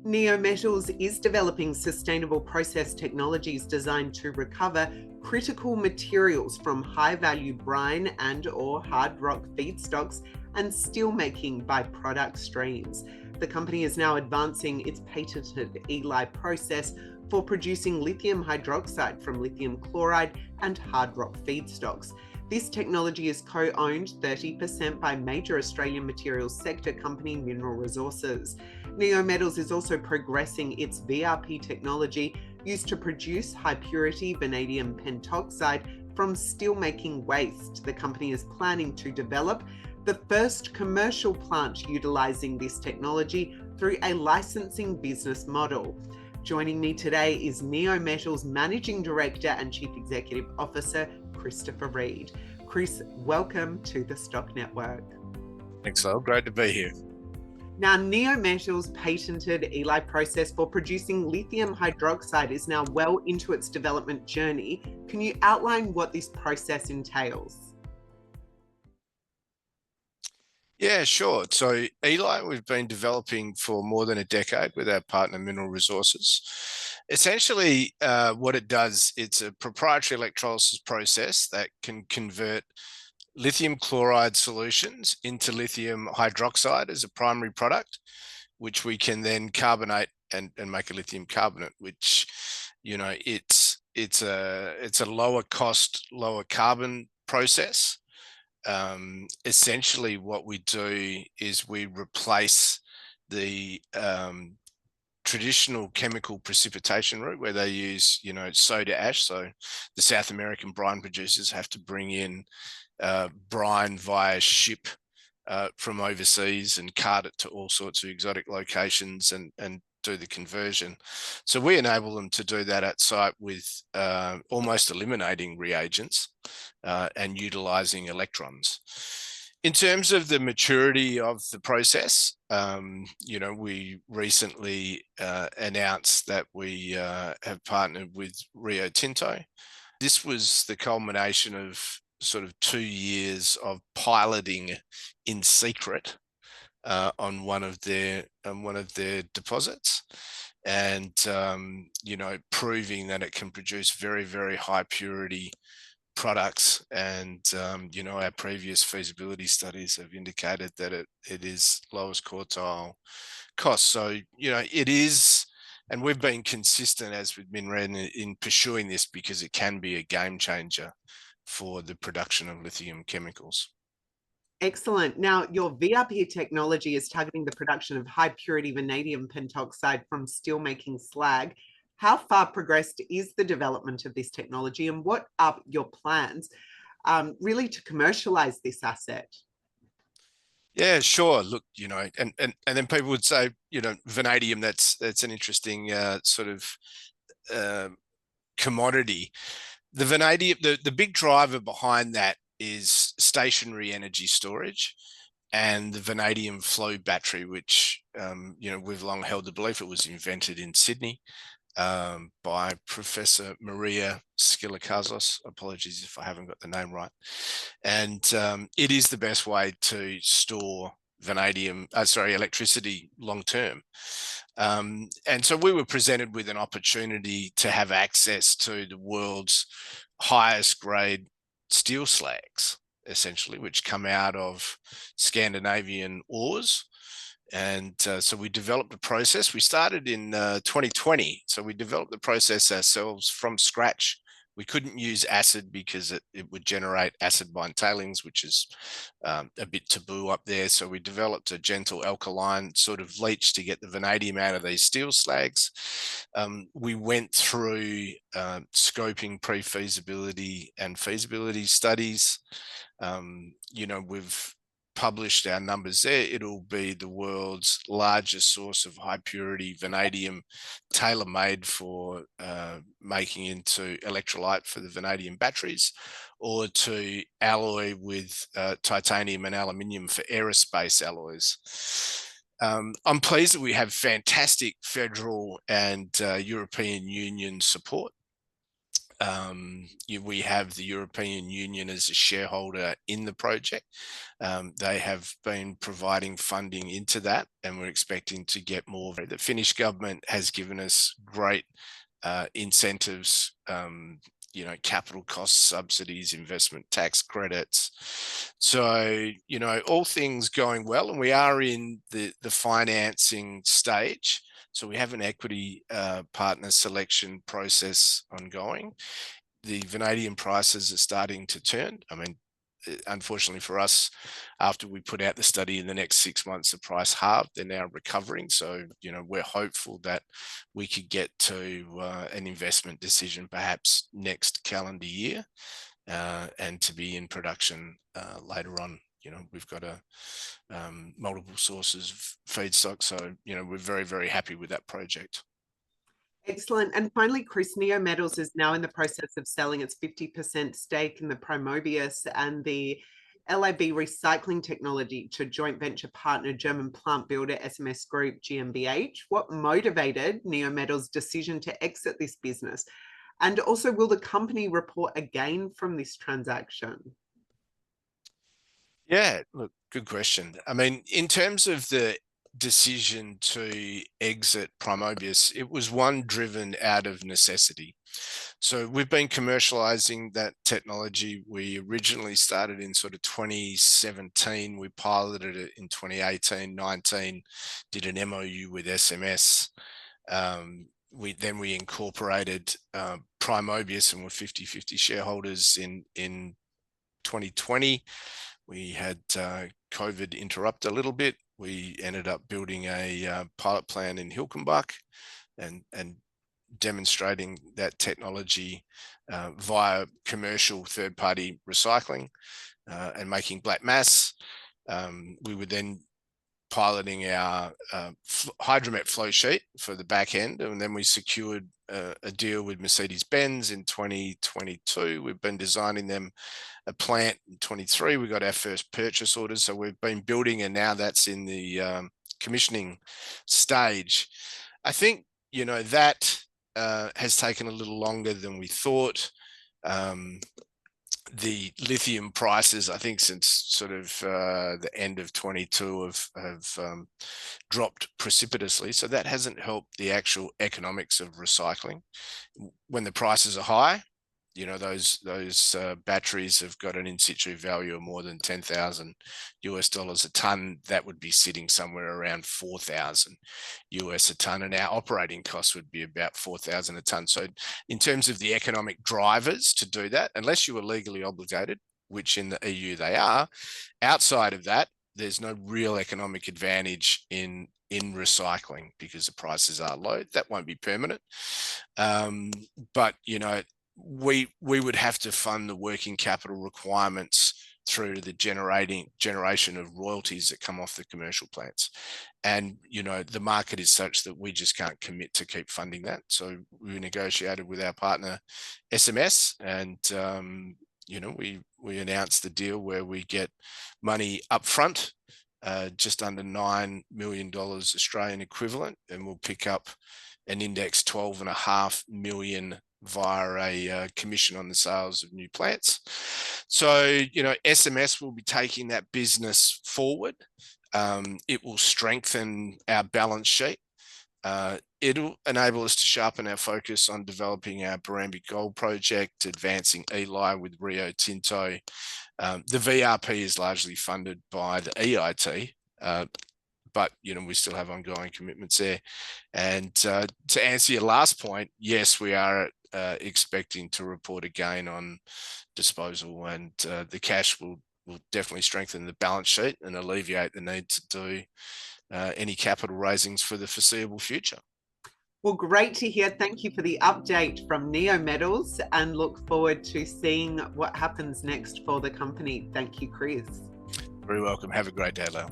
Neometals is developing sustainable process technologies designed to recover critical materials from high-value brine and/or hard rock feedstocks and steelmaking byproduct streams. The company is now advancing its patented ELi process for producing lithium hydroxide from lithium chloride and hard rock feedstocks. This technology is co-owned 30% by major Australian materials sector company Mineral Resources. Neometals is also progressing its VRP technology used to produce high-purity vanadium pentoxide from steelmaking waste. The company is planning to develop the first commercial plant utilising this technology through a licensing business model. Joining me today is Neometals Managing Director and Chief Executive Officer, Christopher Reid. Chris, welcome to the Stock Network. Thanks, Lel. Great to be here. Now, Neometals' patented ELi process for producing lithium hydroxide is now well into its development journey. Can you outline what this process entails? Yeah, sure. So ELi we've been developing for more than a decade with our partner Mineral Resources. Essentially, what it does, it's a proprietary electrolysis process that can convert lithium chloride solutions into lithium hydroxide as a primary product, which we can then carbonate and make a lithium carbonate, which, you know, it's a lower cost, lower carbon process. Essentially what we do is we replace the traditional chemical precipitation route where they use, soda ash. So the South American brine producers have to bring in brine via ship from overseas and cart it to all sorts of exotic locations and do the conversion. So we enable them to do that at site with almost eliminating reagents and utilizing electrons. In terms of the maturity of the process, we recently announced that we have partnered with Rio Tinto. This was the culmination of sort of 2 years of piloting in secret on one of their deposits, and proving that it can produce very, very high purity products. And our previous feasibility studies have indicated that it is lowest quartile cost. So it is, and we've been consistent as with Minred in pursuing this because it can be a game changer for the production of lithium chemicals. Excellent. Now, your VRP technology is targeting the production of high-purity vanadium pentoxide from steelmaking slag. How far progressed is the development of this technology, and what are your plans really to commercialize this asset? Yeah, sure. Look, and then people would say, vanadium, that's an interesting sort of commodity. The vanadium, the big driver behind that is stationary energy storage and the vanadium flow battery, which, we've long held the belief it was invented in Sydney by Professor Maria Skilakazos. Apologies if I haven't got the name right. And it is the best way to store electricity long term. And so we were presented with an opportunity to have access to the world's highest grade steel slags, essentially, which come out of Scandinavian ores. And so we developed a process. We started in 2020. So we developed the process ourselves from scratch. We couldn't use acid because it would generate acid-bind tailings, which is a bit taboo up there. So we developed a gentle alkaline sort of leach to get the vanadium out of these steel slags. We went through scoping, pre-feasibility and feasibility studies. We've published our numbers there. It'll be the world's largest source of high purity vanadium, tailor-made for making into electrolyte for the vanadium batteries, or to alloy with titanium and aluminium for aerospace alloys. I'm pleased that we have fantastic federal and European Union support. We have the European Union as a shareholder in the project. They have been providing funding into that, and we're expecting to get more. The Finnish government has given us great incentives, capital cost subsidies, investment tax credits. So, all things going well, and we are in the financing stage. So we have an equity partner selection process ongoing. The vanadium prices are starting to turn. I mean, unfortunately for us, after we put out the study in the next 6 months, the price halved. They're now recovering. So, we're hopeful that we could get to an investment decision perhaps next calendar year and to be in production later on. We've got multiple sources of feedstock. So, we're very, very happy with that project. Excellent. And finally, Chris, Neometals is now in the process of selling its 50% stake in the Primobius and the LIB recycling technology to joint venture partner German plant builder SMS Group GmbH. What motivated Neometals' decision to exit this business? And also, will the company report a gain from this transaction? Yeah, look, good question. I mean, in terms of the decision to exit Primobius, it was one driven out of necessity. So we've been commercializing that technology. We originally started in sort of 2017. We piloted it in 2018, 19, did an MOU with SMS. We incorporated Primobius and were 50-50 shareholders in 2020. We had COVID interrupt a little bit. We ended up building a pilot plant in Hilkenbach and demonstrating that technology via commercial third-party recycling and making black mass. We were then piloting our hydromet flow sheet for the back end, and then we secured a deal with Mercedes-Benz in 2022. We've been designing them a plant in 23. We got our first purchase orders, so we've been building, and now that's in the commissioning stage. I think that has taken a little longer than we thought. The lithium prices, I think, since sort of the end of 22 have dropped precipitously. So that hasn't helped the actual economics of recycling. When the prices are high, those batteries have got an in situ value of more than $10,000 a ton. That would be sitting somewhere around $4,000 a ton, and our operating costs would be about $4,000 a ton. So in terms of the economic drivers to do that, unless you are legally obligated, which in the EU they are, outside of that, there's no real economic advantage in recycling because the prices are low. That won't be permanent. But we would have to fund the working capital requirements through to the generation of royalties that come off the commercial plants. And, the market is such that we just can't commit to keep funding that. So we negotiated with our partner SMS, and, we announced the deal where we get money upfront, just under $9 million Australian equivalent, and we'll pick up an index 12.5 million via a commission on the sales of new plants. So, SMS will be taking that business forward. It will strengthen our balance sheet. It'll enable us to sharpen our focus on developing our Barrambie Gold project, advancing ELi with Rio Tinto. The VRP is largely funded by the EIT, but we still have ongoing commitments there. And to answer your last point, yes, we are expecting to report a gain on disposal, and the cash will definitely strengthen the balance sheet and alleviate the need to do any capital raisings for the foreseeable future. Well, great to hear. Thank you for the update from Neometals, and look forward to seeing what happens next for the company. Thank you, Chris. Very welcome. Have a great day, Lel.